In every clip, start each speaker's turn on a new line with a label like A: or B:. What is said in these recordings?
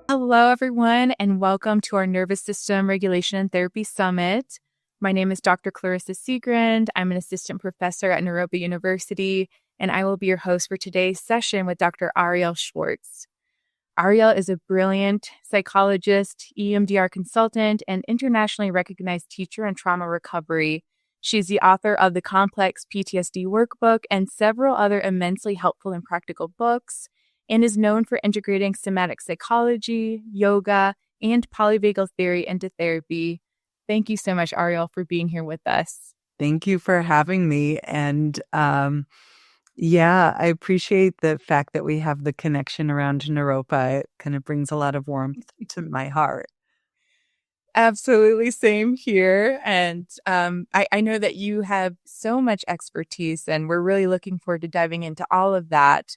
A: Hello, everyone, and welcome to our Nervous System Regulation and Therapy Summit. My name is Dr. Clarissa Segrand. I'm an assistant professor at Naropa University, and I will be your host for today's session with Dr. Arielle Schwartz. Arielle is a brilliant psychologist, EMDR consultant, and internationally recognized teacher in trauma recovery. She's the author of the Complex PTSD Workbook and several other immensely helpful and practical books, and is known for integrating somatic psychology, yoga, and polyvagal theory into therapy. Thank you so much, Arielle, for being here with us.
B: Thank you for having me. And I appreciate the fact that we have the connection around Naropa. It kind of brings a lot of warmth to my heart.
A: Absolutely, same here. And I know that you have so much expertise, and we're really looking forward to diving into all of that.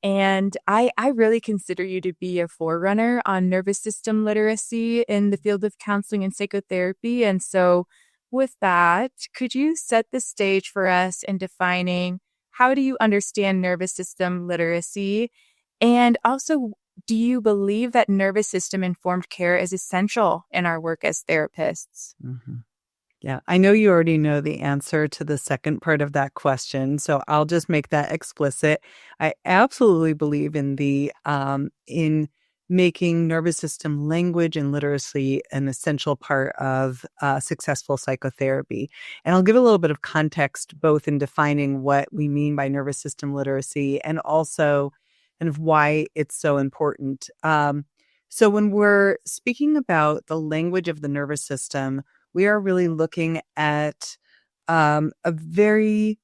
A: And I really consider you to be a forerunner on nervous system literacy in the field of counseling and psychotherapy. And so with that, could you set the stage for us in defining how do you understand nervous system literacy? And also, do you believe that nervous system informed care is essential in our work as therapists?
B: Mm-hmm. Yeah, I know you already know the answer to the second part of that question, so I'll just make that explicit. I absolutely believe in making nervous system language and literacy an essential part of successful psychotherapy. And I'll give a little bit of context, both in defining what we mean by nervous system literacy and also kind of why it's so important. So when we're speaking about the language of the nervous system, we are really looking at a very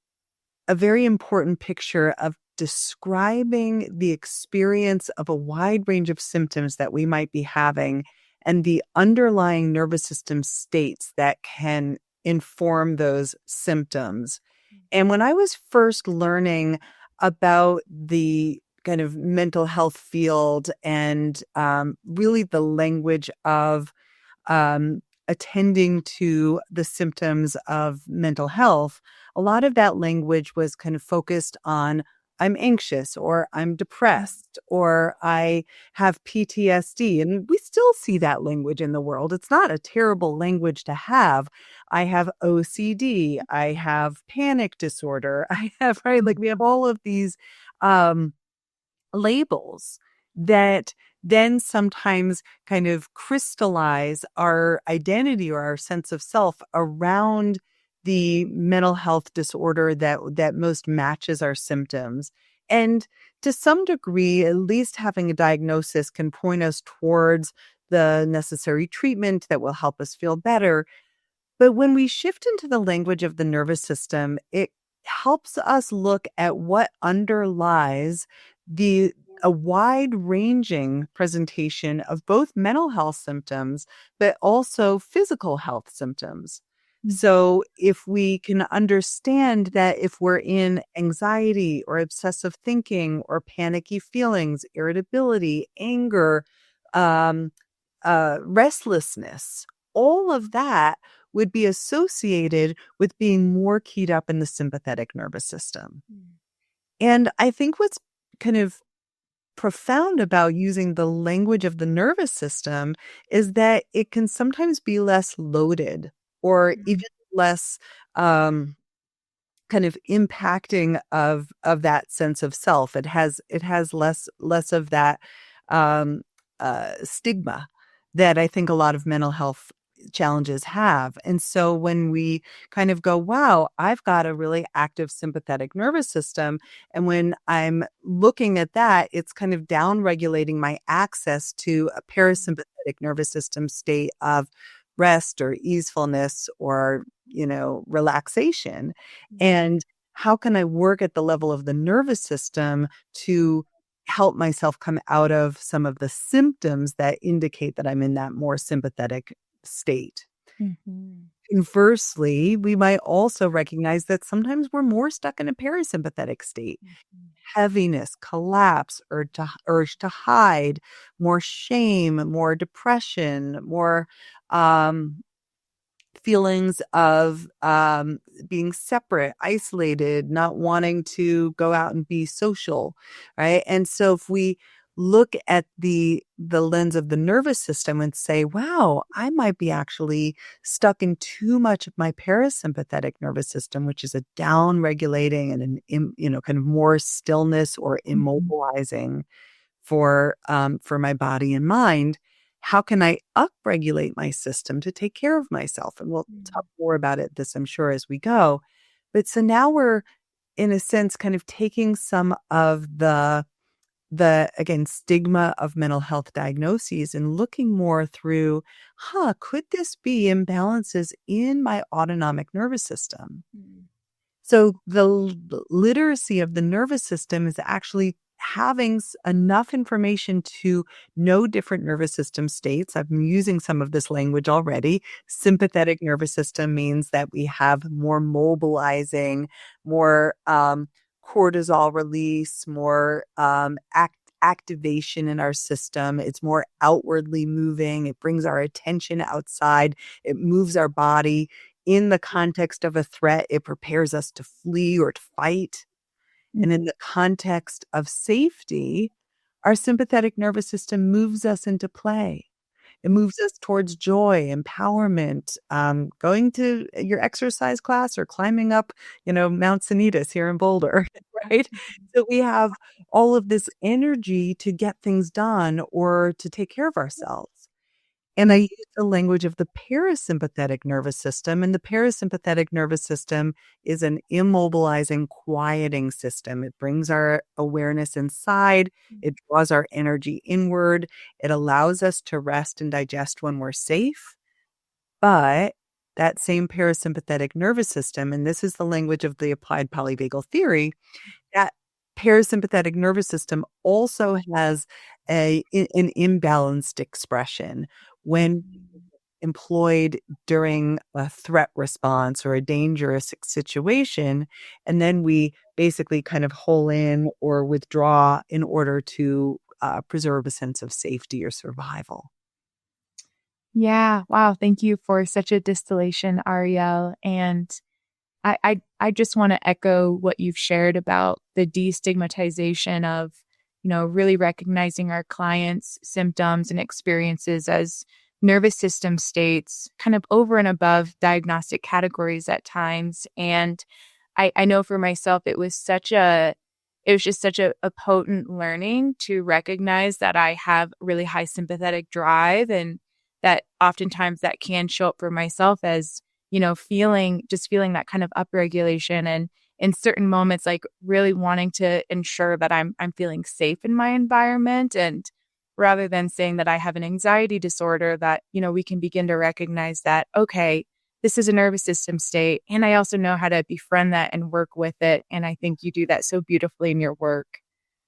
B: important picture of describing the experience of a wide range of symptoms that we might be having and the underlying nervous system states that can inform those symptoms. And when I was first learning about the kind of mental health field and really the language of attending to the symptoms of mental health, a lot of that language was kind of focused on I'm anxious or I'm depressed or I have PTSD. And we still see that language in the world. It's not a terrible language to have. I have OCD. I have panic disorder. We have all of these labels that then sometimes kind of crystallize our identity or our sense of self around the mental health disorder that most matches our symptoms. And to some degree, at least having a diagnosis can point us towards the necessary treatment that will help us feel better. But when we shift into the language of the nervous system, it helps us look at what underlies a wide-ranging presentation of both mental health symptoms, but also physical health symptoms. So if we can understand that if we're in anxiety or obsessive thinking or panicky feelings, irritability, anger, restlessness, all of that would be associated with being more keyed up in the sympathetic nervous system. And I think what's kind of profound about using the language of the nervous system is that it can sometimes be less loaded or even less kind of impacting of that sense of self. It has less of that stigma that I think a lot of mental health challenges have. And so when we kind of go, wow, I've got a really active sympathetic nervous system. And when I'm looking at that, it's kind of down regulating my access to a parasympathetic nervous system state of rest or easefulness or, relaxation. And how can I work at the level of the nervous system to help myself come out of some of the symptoms that indicate that I'm in that more sympathetic state? Conversely, we might also recognize that sometimes we're more stuck in a parasympathetic state. Heaviness, collapse, urge to hide, more shame, more depression, more feelings of being separate, isolated, not wanting to go out and be social, right? And so if we look at the lens of the nervous system and say, wow, I might be actually stuck in too much of my parasympathetic nervous system, which is a down regulating and kind of more stillness or
A: Mhm.
B: immobilizing for my body and mind. How can I upregulate my system to take care of myself? And we'll talk more about this, I'm sure, as we go. But so now we're, in a sense, kind of taking some of the again stigma of mental health diagnoses and looking more through, could this be imbalances in my autonomic nervous system?
A: Mhm.
B: So the literacy of the nervous system is actually having enough information to know different nervous system states. I'm using some of this language already. Sympathetic nervous system means that we have more mobilizing, more cortisol release, more activation in our system. It's more outwardly moving. It brings our attention outside. It moves our body in the context of a threat. It prepares us to flee or to fight. And in the context of safety, our sympathetic nervous system moves us into play. It moves us towards joy, empowerment, going to your exercise class or climbing up, Mount Sanitas here in Boulder, right? So we have all of this energy to get things done or to take care of ourselves. And I use the language of the parasympathetic nervous system, and the parasympathetic nervous system is an immobilizing, quieting system. It brings our awareness inside, it draws our energy inward, it allows us to rest and digest when we're safe. But that same parasympathetic nervous system, and this is the language of the applied polyvagal theory, that parasympathetic nervous system also has an imbalanced expression when employed during a threat response or a dangerous situation. And then we basically kind of hole in or withdraw in order to preserve a sense of safety or survival.
A: Yeah. Wow. Thank you for such a distillation, Arielle. And I just want to echo what you've shared about the destigmatization of, really recognizing our clients' symptoms and experiences as nervous system states, kind of over and above diagnostic categories at times. And I know for myself, it was just such a potent learning to recognize that I have really high sympathetic drive and that oftentimes that can show up for myself as, feeling that kind of upregulation and in certain moments, like really wanting to ensure that I'm feeling safe in my environment. And rather than saying that I have an anxiety disorder, that, we can begin to recognize that, okay, this is a nervous system state. And I also know how to befriend that and work with it. And I think you do that so beautifully in your work.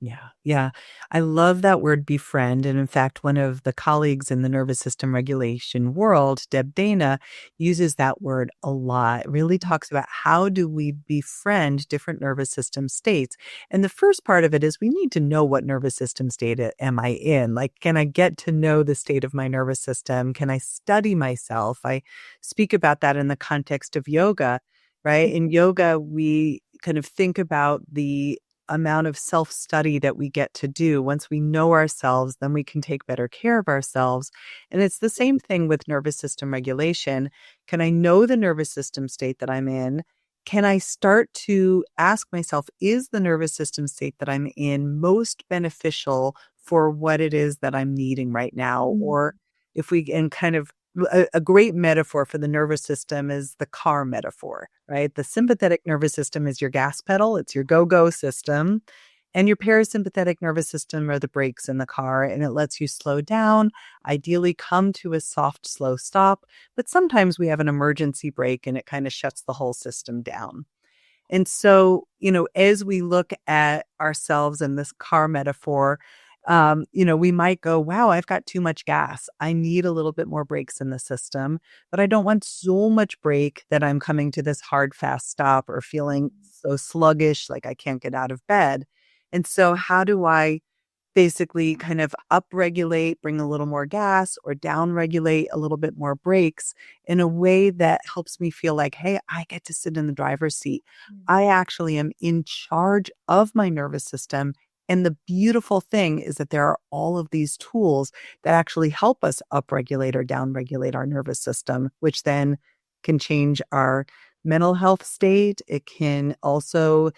B: Yeah, yeah. I love that word befriend. And in fact, one of the colleagues in the nervous system regulation world, Deb Dana, uses that word a lot. It really talks about how do we befriend different nervous system states. And the first part of it is we need to know what nervous system state am I in? Like, can I get to know the state of my nervous system? Can I study myself? I speak about that in the context of yoga, right? In yoga, we kind of think about the amount of self-study that we get to do. Once we know ourselves, then we can take better care of ourselves. And it's the same thing with nervous system regulation. Can I know the nervous system state that I'm in? Can I start to ask myself, is the nervous system state that I'm in most beneficial for what it is that I'm needing right now? Or if we can kind of a great metaphor for the nervous system is the car metaphor, right? The sympathetic nervous system is your gas pedal, it's your go-go system. And your parasympathetic nervous system are the brakes in the car, and it lets you slow down, ideally come to a soft, slow stop. But sometimes we have an emergency brake and it kind of shuts the whole system down. And so, as we look at ourselves in this car metaphor, we might go, wow, I've got too much gas. I need a little bit more brakes in the system, but I don't want so much brake that I'm coming to this hard, fast stop or feeling so sluggish, like I can't get out of bed. And so, how do I basically kind of upregulate, bring a little more gas, or downregulate a little bit more brakes in a way that helps me feel like, hey, I get to sit in the driver's seat. I actually am in charge of my nervous system. And the beautiful thing is that there are all of these tools that actually help us upregulate or downregulate our nervous system, which then can change our mental health state. It can also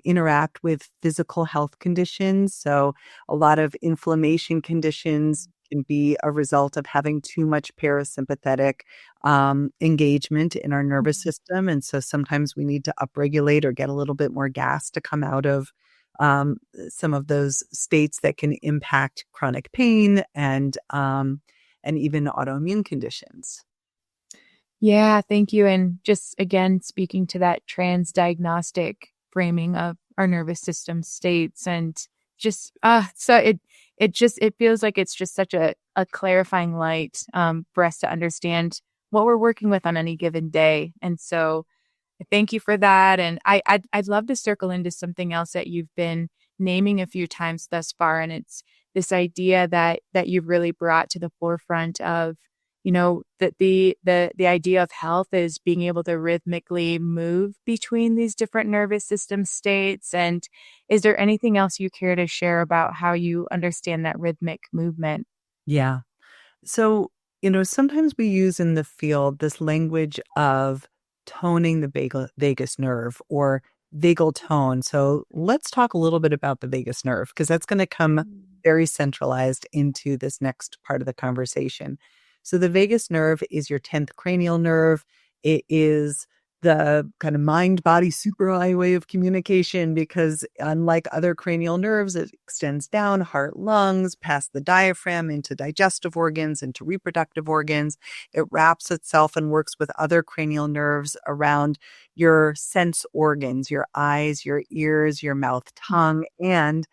B: interact with physical health conditions. So, a lot of inflammation conditions can be a result of having too much parasympathetic engagement in our nervous system. And so sometimes we need to upregulate or get a little bit more gas to come out of some of those states that can impact chronic pain and even autoimmune conditions.
A: Yeah, thank you. And just again, speaking to that trans diagnostic framing of our nervous system states and just so it feels like it's just such a clarifying light for us to understand what we're working with on any given day. And so thank you for that. And I'd love to circle into something else that you've been naming a few times thus far. And it's this idea that you've really brought to the forefront of, that the idea of health is being able to rhythmically move between these different nervous system states. And is there anything else you care to share about how you understand that rhythmic movement?
B: Yeah. So, sometimes we use in the field this language of toning the vagus nerve or vagal tone. So, let's talk a little bit about the vagus nerve because that's going to come very centralized into this next part of the conversation. So, the vagus nerve is your 10th cranial nerve. It is the kind of mind body super highway of communication because unlike other cranial nerves, it extends down heart, lungs, past the diaphragm into digestive organs, into reproductive organs. It wraps itself and works with other cranial nerves around your sense organs, your eyes, your ears, your mouth, tongue, and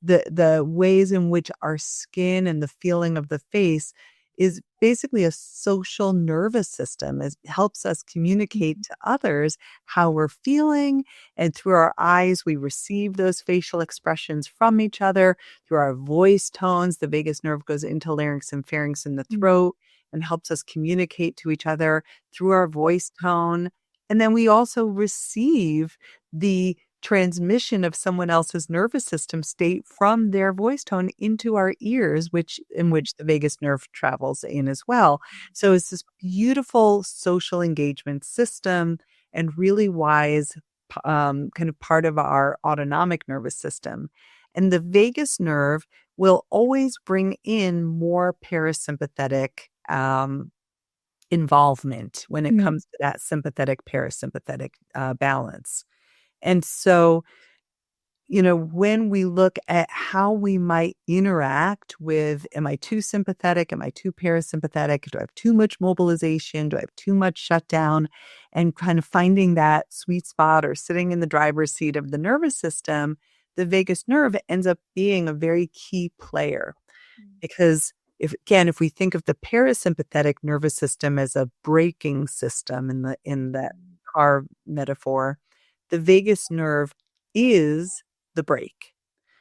B: the ways in which our skin and the feeling of the face is basically a social nervous system. It helps us communicate to others how we're feeling. And through our eyes, we receive those facial expressions from each other. Through our voice tones, the vagus nerve goes into larynx and pharynx in the throat and helps us communicate to each other through our voice tone. And then we also receive the transmission of someone else's nervous system state from their voice tone into our ears, which the vagus nerve travels in as well. So it's this beautiful social engagement system and really wise kind of part of our autonomic nervous system. And the vagus nerve will always bring in more parasympathetic involvement when it comes to that sympathetic parasympathetic balance. And so, when we look at how we might interact with, am I too sympathetic? Am I too parasympathetic? Do I have too much mobilization? Do I have too much shutdown? And kind of finding that sweet spot or sitting in the driver's seat of the nervous system, the vagus nerve ends up being a very key player. Because if we think of the parasympathetic nervous system as a braking system in that car metaphor, the vagus nerve is the brake.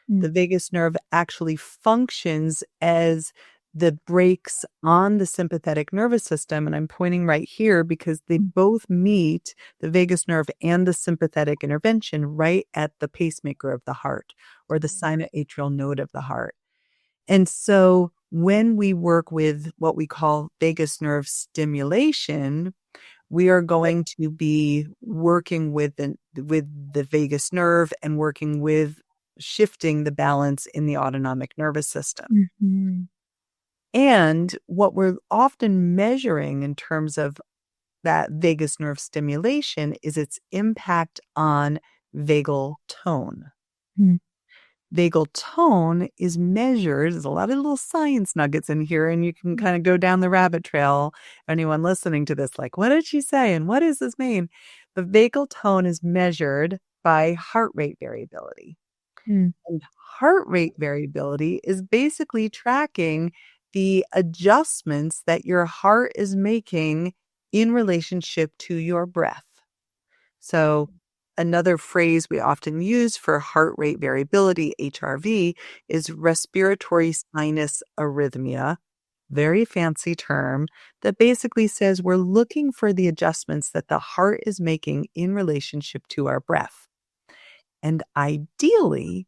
B: The vagus nerve actually functions as the brakes on the sympathetic nervous system. And I'm pointing right here because they both meet the vagus nerve and the sympathetic intervention right at the pacemaker of the heart or the sinoatrial node of the heart. And so when we work with what we call vagus nerve stimulation, we are going to be working with the vagus nerve and working with shifting the balance in the autonomic nervous system. And what we're often measuring in terms of that vagus nerve stimulation is its impact on vagal tone. Vagal tone is measured. There's a lot of little science nuggets in here, and you can kind of go down the rabbit trail. Anyone listening to this, like, what did she say? And what does this mean? The vagal tone is measured by heart rate variability. And heart rate variability is basically tracking the adjustments that your heart is making in relationship to your breath. So another phrase we often use for heart rate variability, HRV, is respiratory sinus arrhythmia. Very fancy term that basically says we're looking for the adjustments that the heart is making in relationship to our breath. And ideally,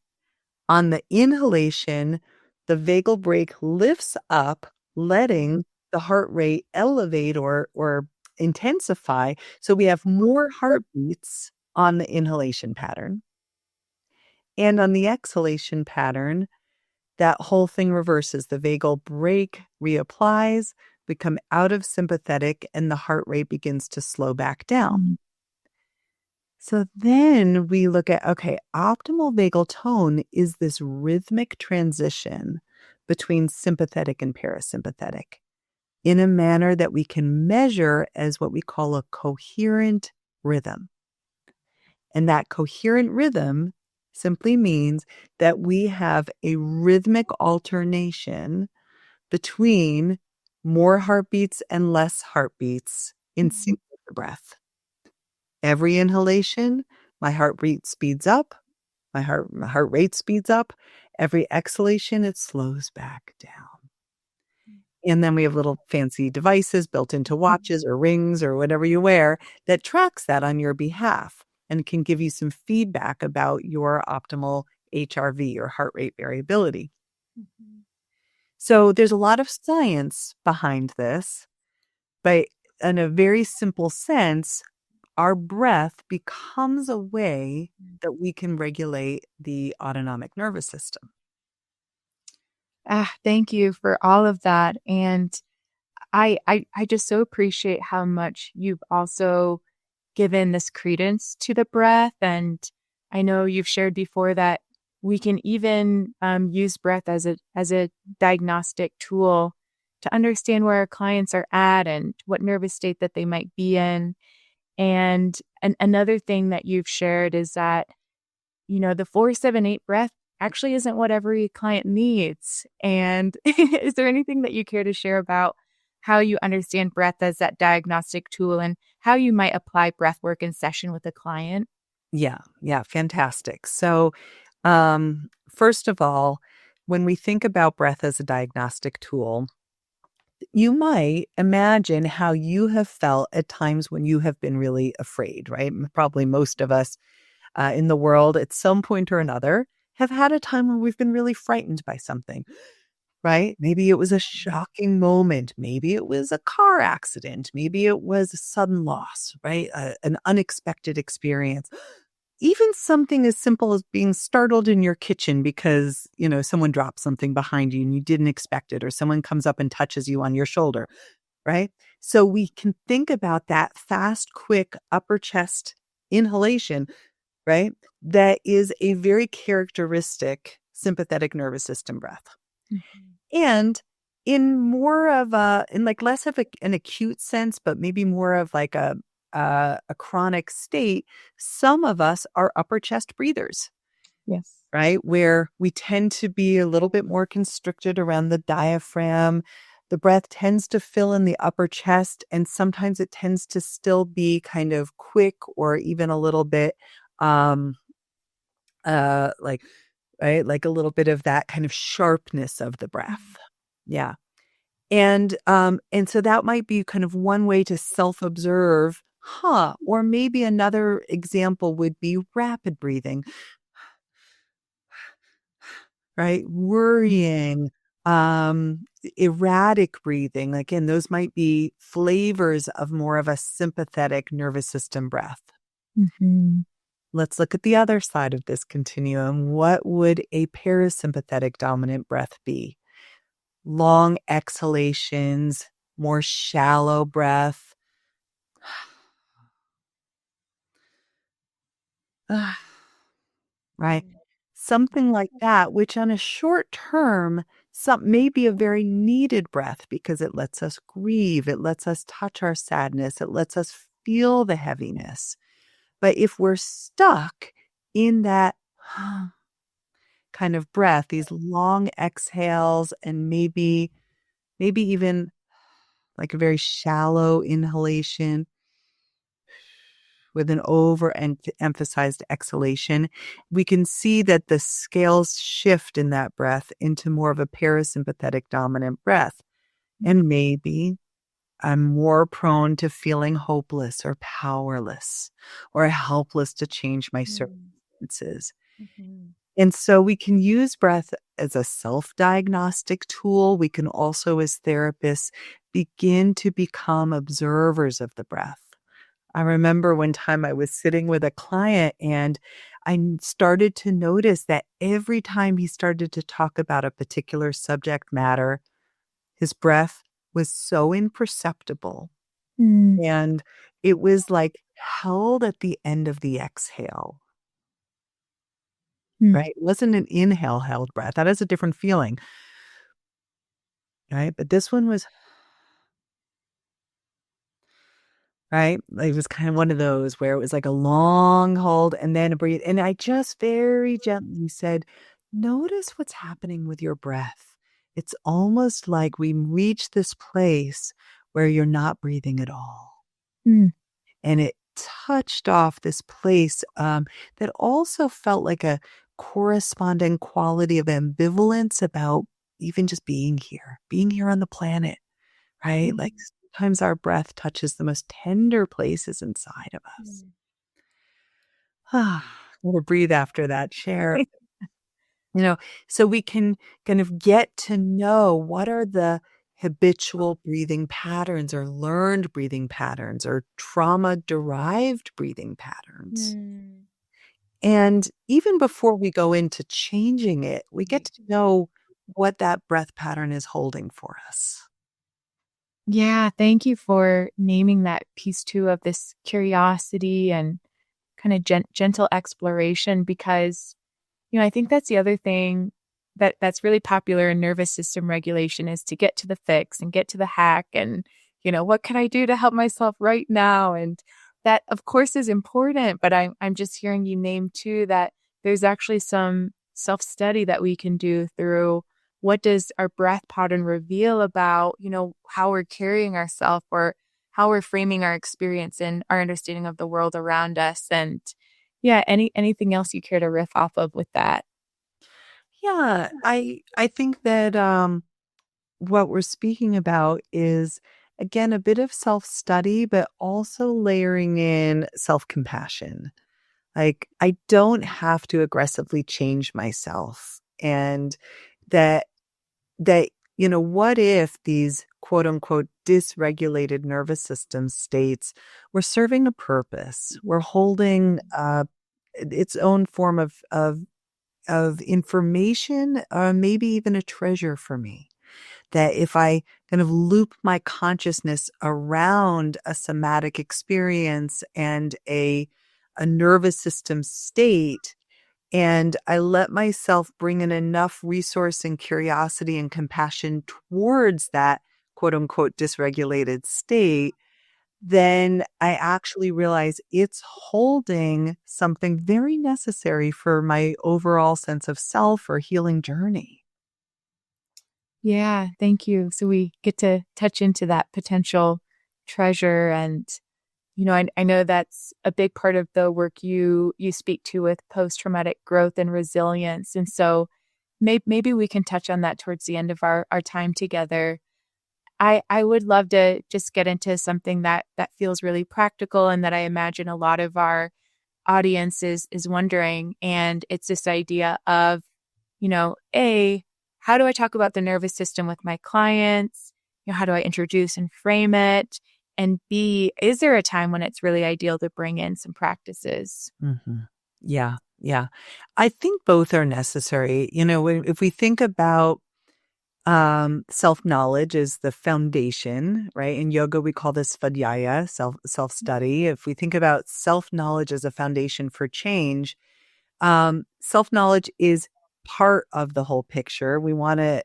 B: on the inhalation, the vagal brake lifts up, letting the heart rate elevate or intensify. So we have more heartbeats on the inhalation pattern. And on the exhalation pattern, that whole thing reverses. The vagal brake reapplies, we come out of sympathetic, and the heart rate begins to slow back down. So then we look at, okay, optimal vagal tone is this rhythmic transition between sympathetic and parasympathetic in a manner that we can measure as what we call a coherent rhythm. And that coherent rhythm simply means that we have a rhythmic alternation between more heartbeats and less heartbeats in sync with the breath. Every inhalation, my heart rate speeds up, my heart rate speeds up. Every exhalation, it slows back down. And then we have little fancy devices built into watches or rings or whatever you wear that tracks that on your behalf and can give you some feedback about your optimal HRV or heart rate variability. So there's a lot of science behind this, but in a very simple sense, our breath becomes a way that we can regulate the autonomic nervous system.
A: Thank you for all of that. And I just so appreciate how much you've also given this credence to the breath. And I know you've shared before that we can even use breath as a diagnostic tool to understand where our clients are at and what nervous state that they might be in. And another thing that you've shared is that, the 4-7-8 breath actually isn't what every client needs. And is there anything that you care to share about how you understand breath as that diagnostic tool and how you might apply breath work in session with a client?
B: Yeah, fantastic. So, first of all, when we think about breath as a diagnostic tool, you might imagine how you have felt at times when you have been really afraid, right? Probably most of us in the world at some point or another have had a time when we've been really frightened by something, right? Maybe it was a shocking moment. Maybe it was a car accident. Maybe it was a sudden loss, right? An unexpected experience. Even something as simple as being startled in your kitchen because, someone dropped something behind you and you didn't expect it, or someone comes up and touches you on your shoulder, right? So we can think about that fast, quick upper chest inhalation, right? That is a very characteristic sympathetic nervous system breath. And in like less of an acute sense, but maybe more of like a chronic state, some of us are upper chest breathers.
A: Yes.
B: Right? Where we tend to be a little bit more constricted around the diaphragm. The breath tends to fill in the upper chest, and sometimes it tends to still be kind of quick or even a little bit like, right, like a little bit of that kind of sharpness of the breath. Yeah. And so that might be kind of one way to self-observe, or maybe another example would be rapid breathing, right? Worrying, erratic breathing. Again, those might be flavors of more of a sympathetic nervous system breath. Let's look at the other side of this continuum. What would a parasympathetic dominant breath be? Long exhalations, more shallow breath. Right? Something like that, which on a short term, may be a very needed breath because it lets us grieve. It lets us touch our sadness. It lets us feel the heaviness. But if we're stuck in that kind of breath, these long exhales, and maybe even like a very shallow inhalation with an emphasized exhalation, we can see that the scales shift in that breath into more of a parasympathetic dominant breath. And maybe I'm more prone to feeling hopeless or powerless or helpless to change my circumstances.
A: Mhm.
B: And so we can use breath as a self-diagnostic tool. We can also, as therapists, begin to become observers of the breath. I remember one time I was sitting with a client and started to notice that every time he started to talk about a particular subject matter, his breath was so imperceptible.
A: Mm.
B: And it was like held at the end of the exhale,
A: Mm.
B: right? It wasn't an inhale held breath. That is a different feeling, right? But this one was, right? Like, it was kind of one of those where it was like a long hold and then a breathe. And I just very gently said, notice what's happening with your breath. It's almost like we reach this place where you're not breathing at all.
A: Mm.
B: And it touched off this place that also felt like a corresponding quality of ambivalence about even just being here on the planet, right? Like sometimes our breath touches the most tender places inside of us.
A: Mm.
B: We'll breathe after that share. You know, so we can kind of get to know what are the habitual breathing patterns or learned breathing patterns or trauma-derived breathing patterns.
A: Mm.
B: And even before we go into changing it, we get to know what that breath pattern is holding for us.
A: Yeah, thank you for naming that piece too of this curiosity and kind of gentle exploration because I think that's the other thing that's really popular in nervous system regulation is to get to the fix and get to the hack and, what can I do to help myself right now? And that of course is important, but I'm just hearing you name too that there's actually some self-study that we can do through what does our breath pattern reveal about, how we're carrying ourselves or how we're framing our experience and our understanding of the world around us. And yeah, anything else you care to riff off of with that?
B: Yeah, I think that what we're speaking about is again a bit of self-study, but also layering in self-compassion. Like I don't have to aggressively change myself. And that that what if these quote unquote dysregulated nervous system states were serving a purpose? We're holding its own form of information, maybe even a treasure for me. That if I kind of loop my consciousness around a somatic experience and a nervous system state, and I let myself bring in enough resource and curiosity and compassion towards that quote unquote dysregulated state, then I actually realize it's holding something very necessary for my overall sense of self or healing journey.
A: Yeah, thank you. So we get to touch into that potential treasure and I know that's a big part of the work you speak to with post-traumatic growth and resilience. And so maybe we can touch on that towards the end of our time together. I would love to just get into something that feels really practical and that I imagine a lot of our audience is wondering. And it's this idea of, A, how do I talk about the nervous system with my clients? How do I introduce and frame it? And B, is there a time when it's really ideal to bring in some practices?
B: Mhm. Yeah, yeah. I think both are necessary. If we think about self-knowledge is the foundation, right? In yoga, we call this svadhyaya, self-study. If we think about self-knowledge as a foundation for change, self-knowledge is part of the whole picture. We want to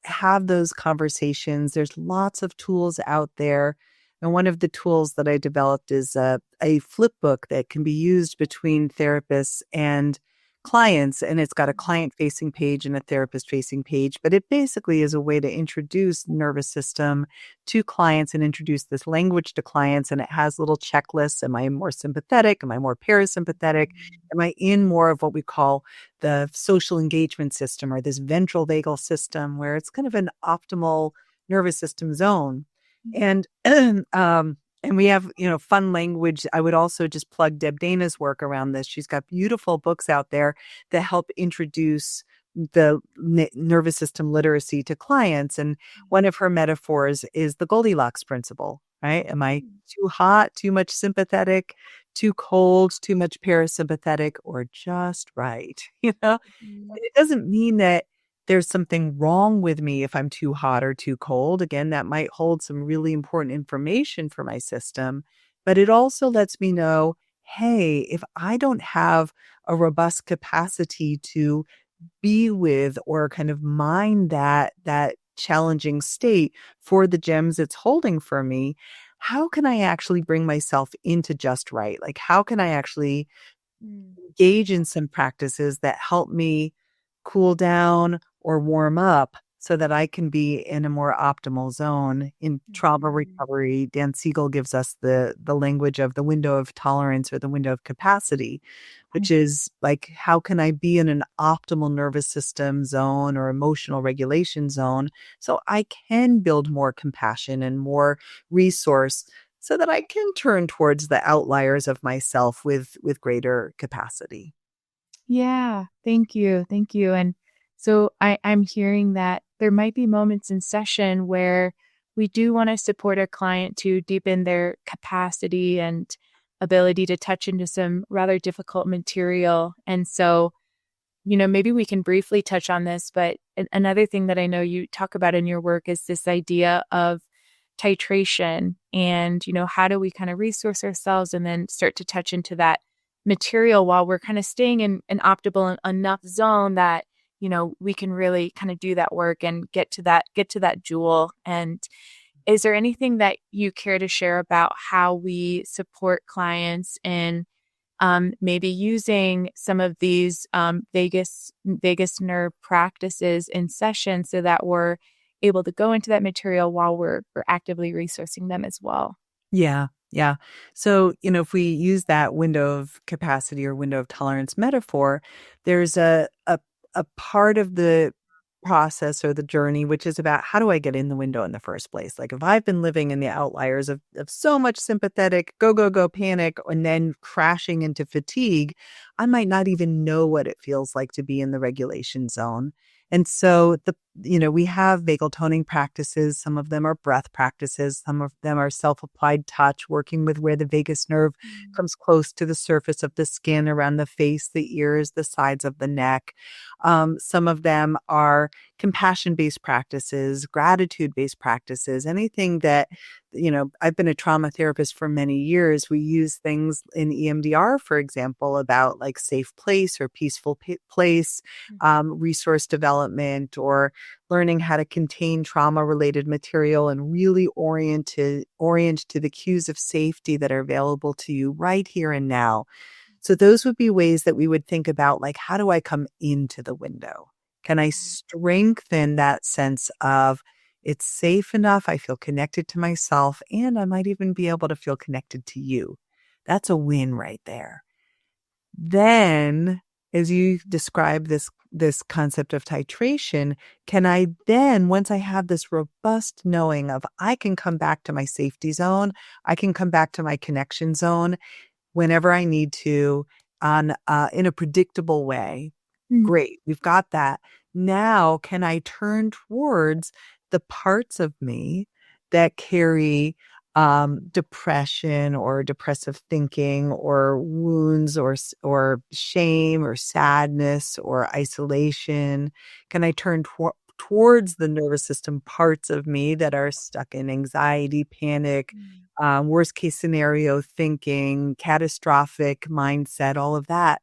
B: have those conversations. There's lots of tools out there. And one of the tools that I developed is a flip book that can be used between therapists and clients, and it's got a client facing page and a therapist facing page, but it basically is a way to introduce nervous system to clients and introduce this language to clients. And it has little checklists. Am I more sympathetic? Am I more parasympathetic? Am I in more of what we call the social engagement system, or this ventral vagal system, where it's kind of an optimal nervous system zone? And and we have, fun language. I would also just plug Deb Dana's work around this. She's got beautiful books out there that help introduce the nervous system literacy to clients. And one of her metaphors is the Goldilocks principle, right? Am I too hot, too much sympathetic, too cold, too much parasympathetic, or just right? It doesn't mean that there's something wrong with me if I'm too hot or too cold. Again, that might hold some really important information for my system, but it also lets me know, hey, if I don't have a robust capacity to be with or kind of mind that challenging state for the gems it's holding for me, how can I actually bring myself into just right? Like, how can I actually engage in some practices that help me cool down or warm up so that I can be in a more optimal zone in trauma recovery? Dan Siegel gives us the language of the window of tolerance, or the window of capacity, which is like, how can I be in an optimal nervous system zone or emotional regulation zone so I can build more compassion and more resource so that I can turn towards the outliers of myself with greater capacity.
A: Yeah, thank you. Thank you. And so I'm hearing that there might be moments in session where we do want to support a client to deepen their capacity and ability to touch into some rather difficult material. And so, maybe we can briefly touch on this, but another thing that I know you talk about in your work is this idea of titration and, how do we kind of resource ourselves and then start to touch into that material while we're kind of staying in an optimal enough zone that, we can really kind of do that work and get to that jewel. And is there anything that you care to share about how we support clients in maybe using some of these vagus nerve practices in session so that we're able to go into that material while we're actively resourcing them as well?
B: Yeah. Yeah. So, if we use that window of capacity or window of tolerance metaphor, there's a part of the process or the journey, which is about, how do I get in the window in the first place? Like, if I've been living in the outliers of so much sympathetic, go, go, go panic, and then crashing into fatigue, I might not even know what it feels like to be in the regulation zone. And so we have vagal toning practices. Some of them are breath practices. Some of them are self-applied touch, working with where the vagus nerve comes close to the surface of the skin around the face, the ears, the sides of the neck. Some of them are compassion-based practices, gratitude-based practices, anything that, I've been a trauma therapist for many years. We use things in EMDR, for example, about like safe place or peaceful place, resource development, or learning how to contain trauma-related material and really orient to the cues of safety that are available to you right here and now. So those would be ways that we would think about, like, how do I come into the window? Can I strengthen that sense of, it's safe enough, I feel connected to myself, and I might even be able to feel connected to you? That's a win right there. Then, as you describe this concept of titration, can I then, once I have this robust knowing of, I can come back to my safety zone, I can come back to my connection zone whenever I need to, in a predictable way. Great, we've got that. Now, can I turn towards the parts of me that carry depression or depressive thinking or wounds or shame or sadness or isolation? Can I turn towards the nervous system parts of me that are stuck in anxiety, panic, worst case scenario thinking, catastrophic mindset, all of that?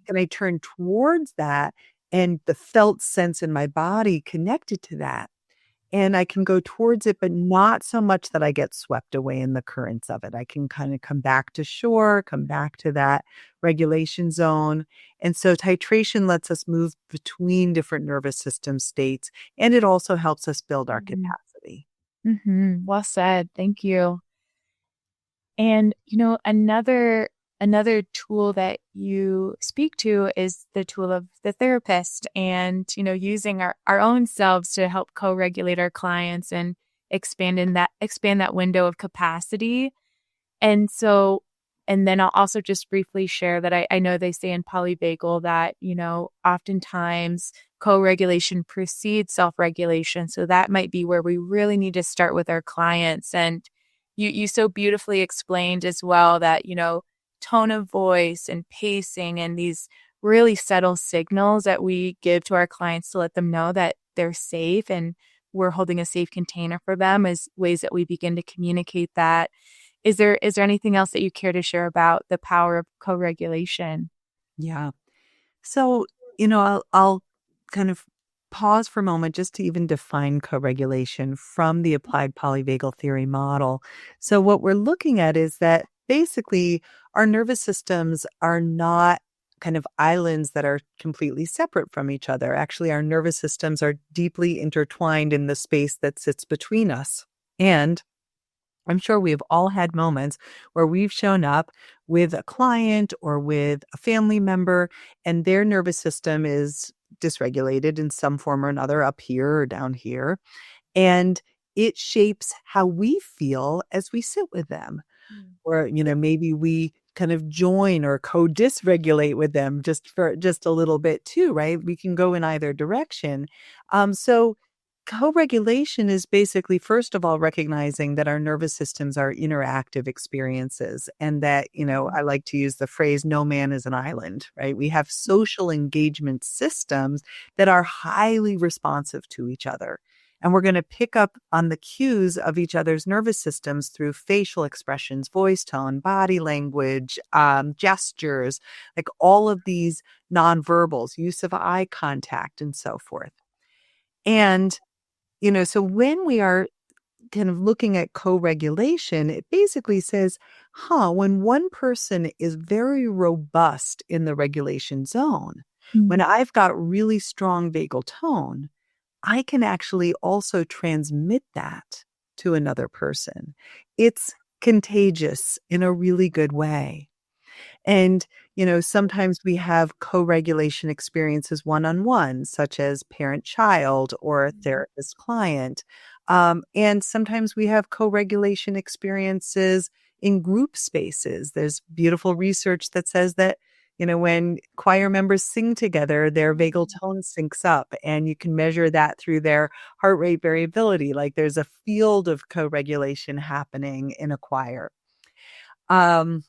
B: Can I turn towards that and the felt sense in my body connected to that? and I can go towards it, but not so much that I get swept away in the currents of it. I can kind of come back to shore, come back to that regulation zone. And so titration lets us move between different nervous system states, and it also helps us build our
A: Mhm.
B: capacity.
A: Well said. Thank you. And another tool that you speak to is the tool of the therapist, and using our own selves to help co-regulate our clients and expand that window of capacity. And so, and then I'll also just briefly share that I know they say in polyvagal that, oftentimes co-regulation precedes self-regulation. So that might be where we really need to start with our clients. And you so beautifully explained as well that, tone of voice and pacing and these really subtle signals that we give to our clients to let them know that they're safe and we're holding a safe container for them as ways that we begin to communicate that. Is there anything else that you care to share about the power of co-regulation?
B: Yeah. So, I'll kind of pause for a moment just to even define co-regulation from the applied polyvagal theory model. So, what we're looking at is that basically our nervous systems are not kind of islands that are completely separate from each other. Actually, our nervous systems are deeply intertwined in the space that sits between us. And I'm sure we have all had moments where we've shown up with a client or with a family member, and their nervous system is dysregulated in some form or another up here or down here. And it shapes how we feel as we sit with them.
A: Mm.
B: Or, maybe we kind of join or co-dysregulate with them just for just a little bit too, right? We can go in either direction. So co-regulation is basically, first of all, recognizing that our nervous systems are interactive experiences and that, I like to use the phrase, no man is an island, right? We have social engagement systems that are highly responsive to each other. And we're going to pick up on the cues of each other's nervous systems through facial expressions, voice tone, body language, gestures, like all of these nonverbals, use of eye contact, and so forth. And, so when we are kind of looking at co-regulation, it basically says, when one person is very robust in the regulation zone, when
A: Mm.
B: I've got really strong vagal tone, I can actually also transmit that to another person. It's contagious in a really good way. And, sometimes we have co-regulation experiences one-on-one, such as parent-child or therapist-client. And sometimes we have co-regulation experiences in group spaces. There's beautiful research that says that, when choir members sing together, their vagal tone syncs up, and you can measure that through their heart rate variability. Like there's a field of co-regulation happening in a choir. Um,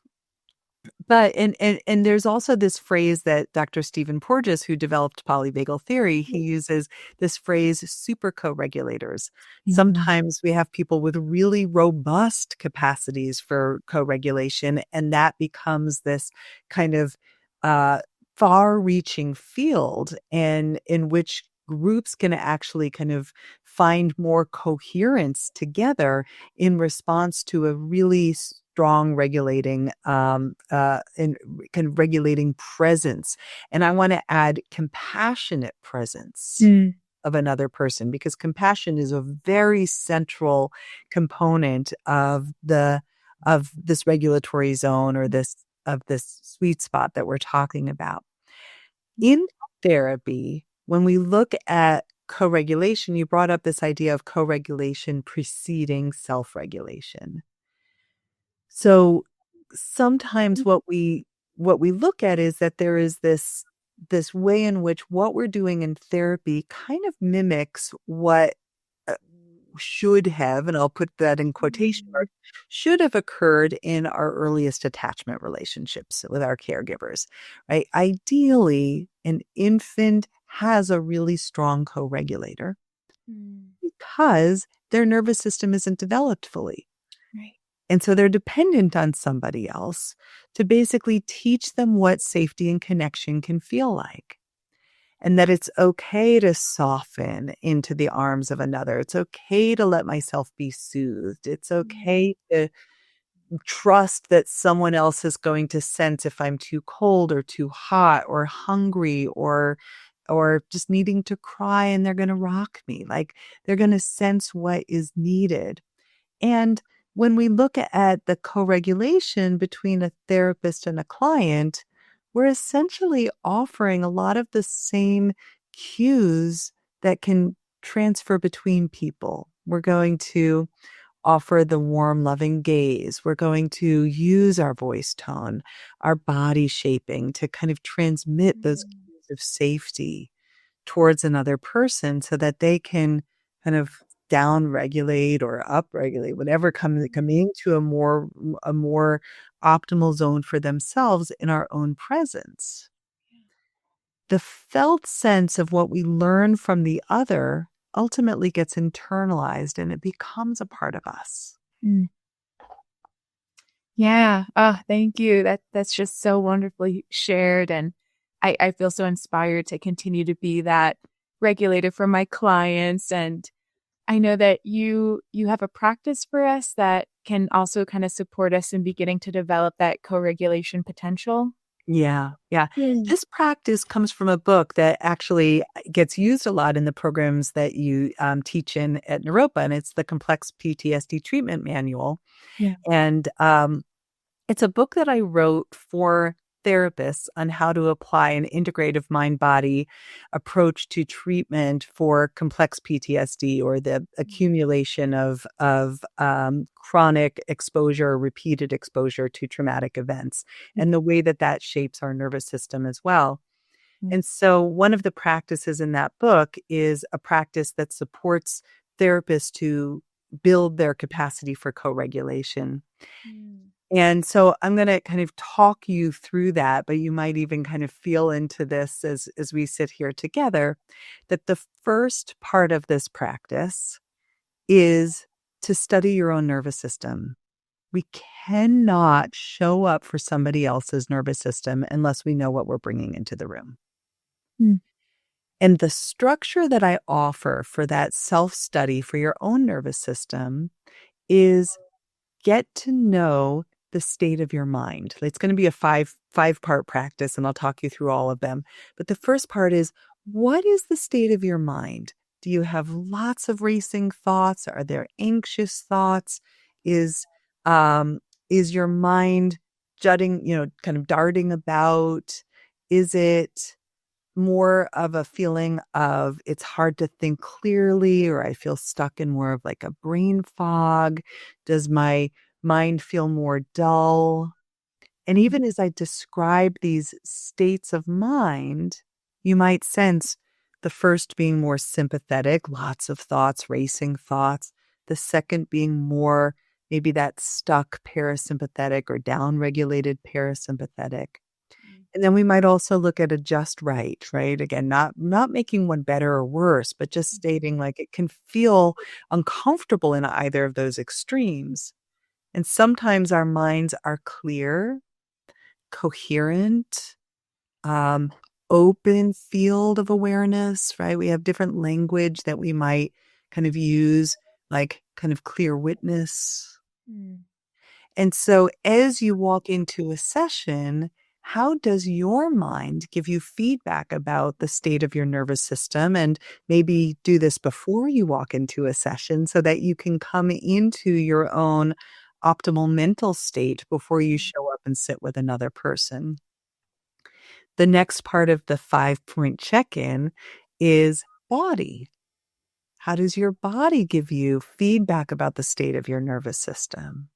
B: but and there's also this phrase that Dr. Stephen Porges, who developed polyvagal theory, he uses this phrase super co-regulators.
A: Yeah.
B: Sometimes we have people with really robust capacities for co-regulation, and that becomes this kind of uh, far-reaching field, and in which groups can actually kind of find more coherence together in response to a really strong regulating and kind of regulating presence. And I want to add compassionate presence
A: Mm.
B: of another person, because compassion is a very central component of this regulatory zone, or this sweet spot that we're talking about. In therapy, when we look at co-regulation, you brought up this idea of co-regulation preceding self-regulation. So sometimes what we look at is that there is this way in which what we're doing in therapy kind of mimics what uh, should have, and I'll put that in quotation
A: Mm.
B: marks, should have occurred in our earliest attachment relationships with our caregivers, right? Ideally, an infant has a really strong co-regulator
A: Mm.
B: because their nervous system isn't developed fully.
A: Right.
B: And so they're dependent on somebody else to basically teach them what safety and connection can feel like. and that it's okay to soften into the arms of another. It's okay to let myself be soothed. It's okay to trust that someone else is going to sense if I'm too cold or too hot or hungry or just needing to cry, and they're going to rock me. Like, they're going to sense what is needed. And when we look at the co-regulation between a therapist and a client, we're essentially offering a lot of the same cues that can transfer between people. We're going to offer the warm, loving gaze. We're going to use our voice tone, our body shaping to kind of transmit those cues of safety towards another person so that they can kind of down regulate or up regulate, whatever coming to a more optimal zone for themselves in our own presence. The felt sense of what we learn from the other ultimately gets internalized and it becomes a part of us.
A: Mm. Yeah. Oh, thank you. That's just so wonderfully shared. And I feel so inspired to continue to be that regulator for my clients. And I know that you have a practice for us that can also kind of support us in beginning to develop that co-regulation potential.
B: Yeah, yeah.
A: Mm.
B: This practice comes from a book that actually gets used a lot in the programs that you teach in at Naropa, and it's the Complex PTSD Treatment Manual.
A: Yeah.
B: And it's a book that I wrote for therapists on how to apply an integrative mind-body approach to treatment for complex PTSD, or the accumulation of chronic exposure, repeated exposure to traumatic events, and the way that that shapes our nervous system as well.
A: Mm.
B: And so one of the practices in that book is a practice that supports therapists to build their capacity for co-regulation.
A: Mm.
B: And so I'm going to kind of talk you through that, but you might even kind of feel into this as we sit here together, that the first part of this practice is to study your own nervous system. We cannot show up for somebody else's nervous system unless we know what we're bringing into the room.
A: Mm.
B: And the structure that I offer for that self-study for your own nervous system is get to know the state of your mind. It's going to be a five-part practice, and I'll talk you through all of them. But the first part is, what is the state of your mind? Do you have lots of racing thoughts? Are there anxious thoughts? Is um is your mind jutting, kind of darting about? Is it more of a feeling of it's hard to think clearly, or I feel stuck in more of like a brain fog? Does my mind feel more dull? And even as I describe these states of mind, you might sense the first being more sympathetic, lots of thoughts, racing thoughts. The second being more maybe that stuck parasympathetic or downregulated parasympathetic. And then we might also look at a just right? Again, not making one better or worse, but just stating like it can feel uncomfortable in either of those extremes. And sometimes our minds are clear, coherent, um, open field of awareness, right? We have different language that we might kind of use, like kind of clear witness.
A: Mm.
B: And so as you walk into a session, how does your mind give you feedback about the state of your nervous system? And maybe do this before you walk into a session so that you can come into your own optimal mental state before you show up and sit with another person. The next part of the 5-point check-in is body. How does your body give you feedback about the state of your nervous system?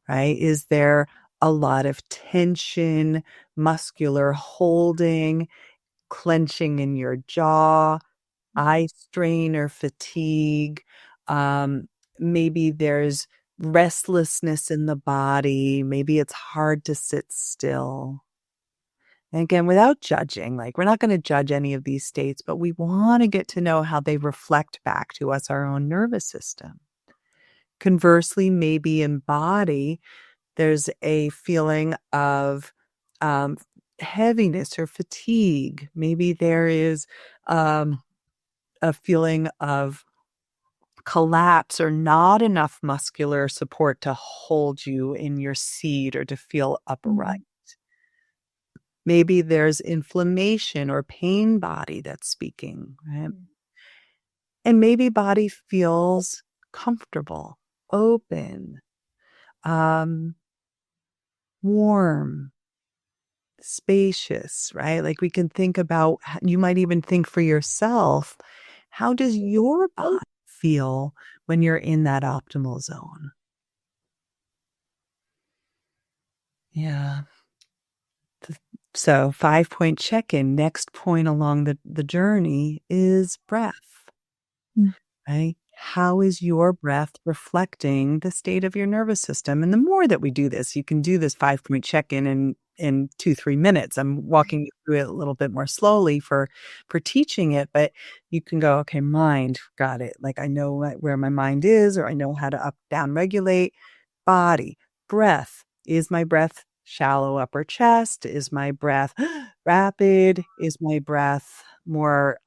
B: Right? Is there a lot of tension, muscular holding, clenching in your jaw, eye strain or fatigue? Um, Maybe there's restlessness in the body. Maybe it's hard to sit still. And again, without judging, like we're not going to judge any of these states, but we want to get to know how they reflect back to us, our own nervous system. Conversely, maybe in body, there's a feeling of heaviness or fatigue. Maybe there is um, a feeling of collapse or not enough muscular support to hold you in your seat or to feel upright.
A: Mm.
B: Maybe there's inflammation or pain body that's speaking, right?
A: Mm.
B: And maybe body feels comfortable, open, um, warm, spacious, right? Like we can think about, you might even think for yourself, how does your body feel when you're in that optimal zone? Yeah. So 5-point check-in, next point along the journey is breath,
A: Mm.
B: right? How is your breath reflecting the state of your nervous system? And the more that we do this, you can do this 5-point check-in in 2-3 minutes. I'm walking you through it a little bit more slowly for teaching it, but you can go, okay, mind, got it. Like I know where my mind is, or I know how to up down regulate. Body, breath. Is my breath shallow upper chest? Is my breath rapid? Is my breath more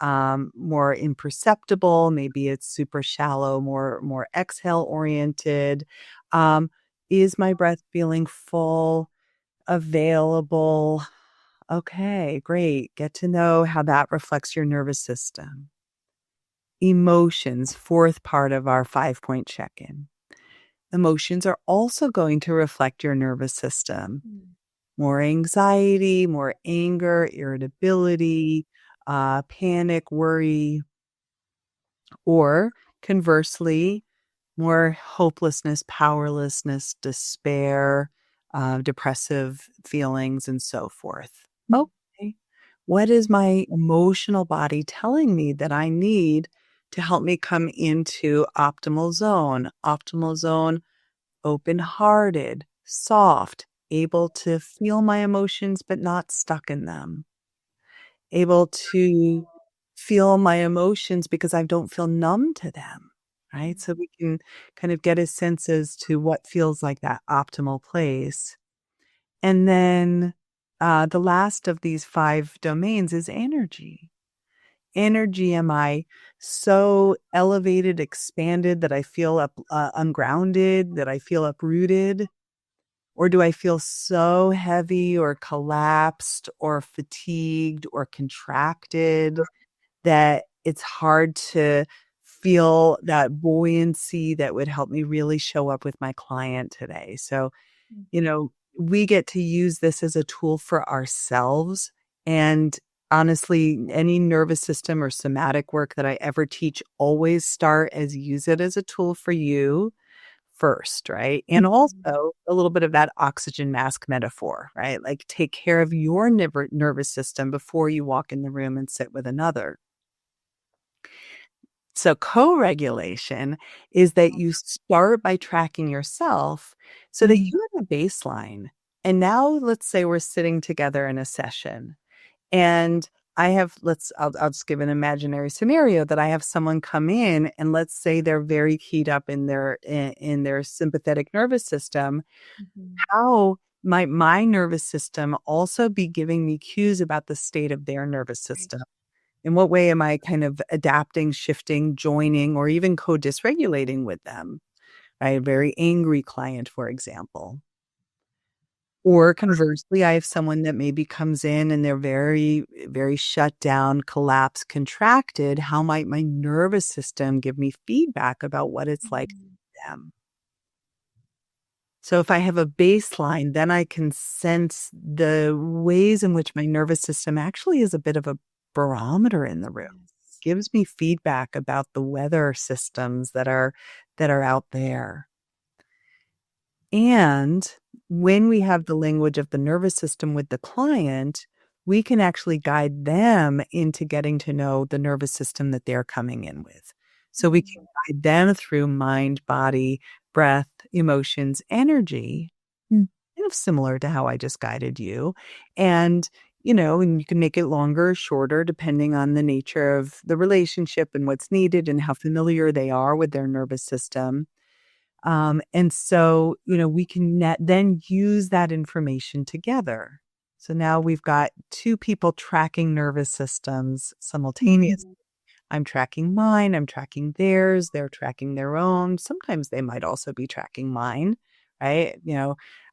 B: imperceptible? Maybe it's super shallow, more exhale oriented. Um, is my breath feeling full, available? Okay, great. Get to know how that reflects your nervous system. Emotions, fourth part of our 5-point check-in. Emotions are also going to reflect your nervous system.
A: Mm.
B: More anxiety, more anger, irritability, panic, worry, or conversely, more hopelessness, powerlessness, despair, depressive feelings, and so forth.
A: Mm.
B: Okay. What is my emotional body telling me that I need to help me come into optimal zone? Optimal zone, open-hearted, soft, able to feel my emotions but not stuck in them, able to feel my emotions because I don't feel numb to them, right? So we can kind of get a sense as to what feels like that optimal place. And then the last of these 5 domains is energy. Energy, am I so elevated, expanded that I feel ungrounded, that I feel uprooted? Or do I feel so heavy or collapsed or fatigued or contracted that it's hard to feel that buoyancy that would help me really show up with my client today? So, we get to use this as a tool for ourselves. And honestly, any nervous system or somatic work that I ever teach always start as use it as a tool for you first, right? And
A: Mhm.
B: also a little bit of that oxygen mask metaphor, right? Like take care of your nervous system before you walk in the room and sit with another. So co-regulation is that you start by tracking yourself so that
A: Mm.
B: you have a baseline. And now let's say we're sitting together in a session and I'll just give an imaginary scenario that I have someone come in and let's say they're very keyed up in their sympathetic nervous system.
A: Mhm.
B: How might my nervous system also be giving me cues about the state of their nervous
A: Right.
B: system? In what way am I kind of adapting, shifting, joining, or even co-dysregulating with them? Right? A very angry client, for example. Or conversely, I have someone that maybe comes in and they're very, very shut down, collapsed, contracted. How might my nervous system give me feedback about what it's like
A: Mhm.
B: for them? So if I have a baseline, then I can sense the ways in which my nervous system actually is a bit of a barometer in the room.
A: Yes.
B: Gives me feedback about the weather systems that are out there. And when we have the language of the nervous system with the client, we can actually guide them into getting to know the nervous system that they're coming in with. So we can
A: Mhm.
B: guide them through mind, body, breath, emotions, energy,
A: Mm.
B: kind of similar to how I just guided you. And, and you can make it longer or shorter depending on the nature of the relationship and what's needed and how familiar they are with their nervous system. And so, we can then use that information together. So now we've got two people tracking nervous systems simultaneously.
A: Mhm.
B: I'm tracking mine, I'm tracking theirs, they're tracking their own. Sometimes they might also be tracking mine, right?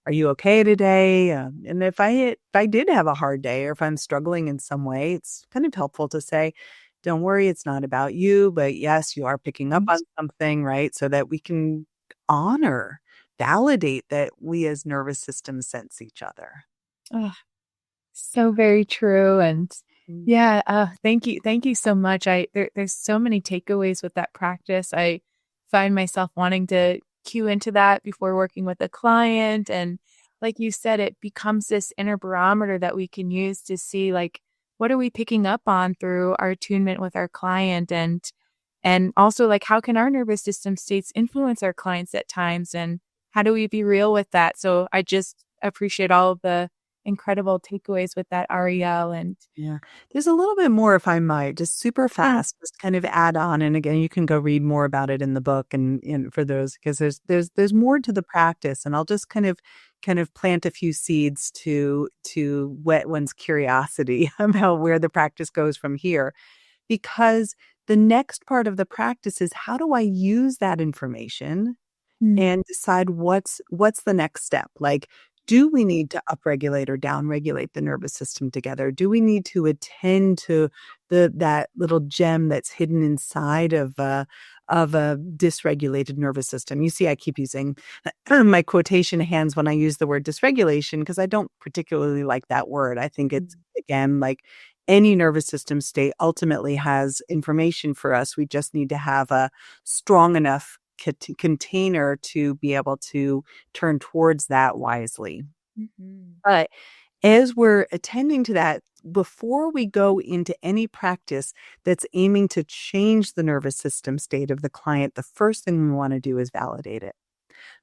B: Are you okay today? And if I did have a hard day or if I'm struggling in some way, it's kind of helpful to say, don't worry, it's not about you, but yes, you are picking up on something, right? So that we can honor, validate that we as nervous systems sense each other.
A: Oh, so very true. And
B: Mm.
A: yeah, thank you. Thank you so much. There's so many takeaways with that practice. I find myself wanting to cue into that before working with a client. And like you said, it becomes this inner barometer that we can use to see like what are we picking up on through our attunement with our client, and also like how can our nervous system states influence our clients at times, and how do we be real with that? So I just appreciate all of the incredible takeaways with that, Arielle. And
B: Yeah. There's a little bit more, if I might, just super
A: mm,
B: fast, just kind of add on. And again, you can go read more about it in the book and for those, because there's more to the practice. And I'll just kind of plant a few seeds to whet one's curiosity about where the practice goes from here. Because the next part of the practice is how do I use that information
A: mm,
B: and decide what's the next step. Like, do we need to upregulate or downregulate the nervous system together? Do we need to attend to that little gem that's hidden inside of a dysregulated nervous system? You see, I keep using my quotation hands when I use the word dysregulation because I don't particularly like that word. I think it's
A: mm,
B: again like any nervous system state ultimately has information for us. We just need to have a strong enough container to be able to turn towards that wisely.
A: mhm,
B: But as we're attending to that, before we go into any practice that's aiming to change the nervous system state of the client, the first thing we want to do is validate it.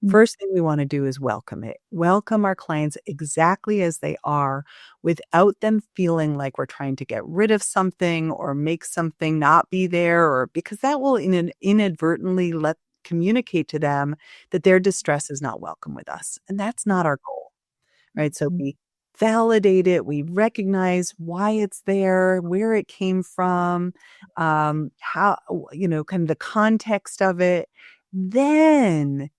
A: mm,
B: First thing we want to do is welcome it. Welcome our clients exactly as they are without them feeling like we're trying to get rid of something or make something not be there, or because that will inadvertently let communicate to them that their distress is not welcome with us. And that's not our goal, right? So
A: mhm,
B: we validate it, we recognize why it's there, where it came from, how, kind of the context of it. Then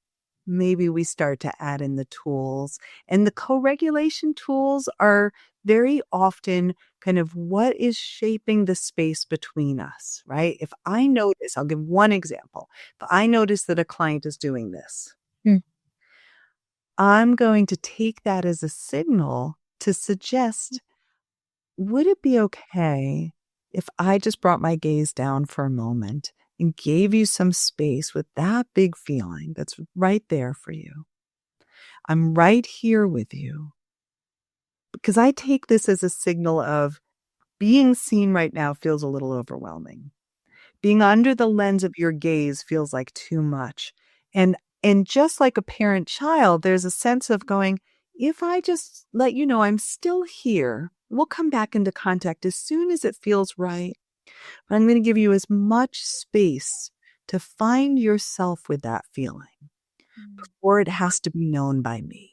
B: maybe we start to add in the tools. And the co-regulation tools are very often kind of what is shaping the space between us, right? If I notice, I'll give one example. If I notice that a client is doing this,
A: mm,
B: I'm going to take that as a signal to suggest, would it be okay if I just brought my gaze down for a moment and gave you some space with that big feeling that's right there for you? I'm right here with you because I take this as a signal of being seen right now feels a little overwhelming. Being under the lens of your gaze feels like too much. And just like a parent child, there's a sense of going, if I just let you know I'm still here, we'll come back into contact as soon as it feels right. But I'm going to give you as much space to find yourself with that feeling
A: mm,
B: before it has to be known by me.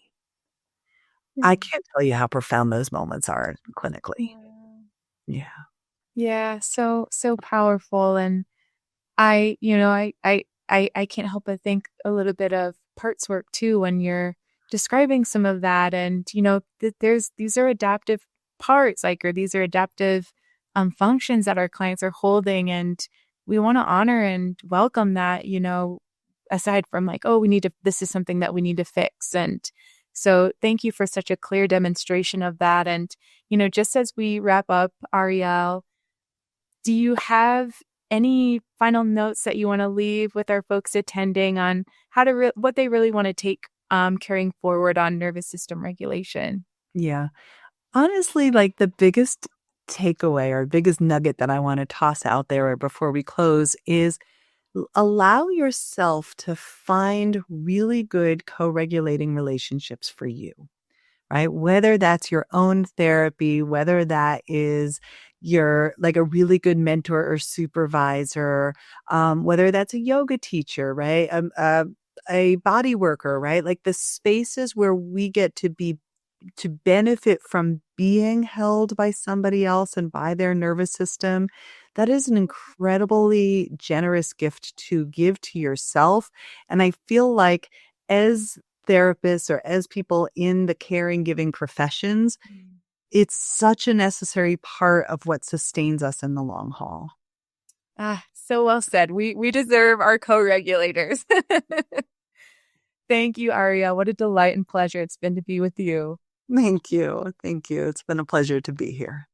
B: I
A: mm.
B: can't tell you how profound those moments are clinically.
A: Wow.
B: Yeah.
A: Yeah, so powerful. And I can't help but think a little bit of parts work too when you're describing some of that. And, that there's these are adaptive parts, like, or these are adaptive functions that our clients are holding. And we want to honor and welcome that, aside from like, oh, this is something that we need to fix. And so thank you for such a clear demonstration of that. And, just as we wrap up, Arielle, do you have any final notes that you want to leave with our folks attending on what they really want to take carrying forward on nervous system regulation?
B: Yeah. Honestly, like the biggest takeaway or biggest nugget that I want to toss out there before we close is allow yourself to find really good co-regulating relationships for you, right? Whether that's your own therapy, whether that is your like a really good mentor or supervisor, whether that's a yoga teacher, right? A body worker, right? Like the spaces where we get to benefit from being held by somebody else and by their nervous system, that is an incredibly generous gift to give to yourself. And I feel like as therapists or as people in the caring giving professions, it's such a necessary part of what sustains us in the long haul.
A: Ah, so well said. We deserve our co-regulators. Thank you, Arielle. What a delight and pleasure it's been to be with you.
B: Thank you. Thank you. It's been a pleasure to be here.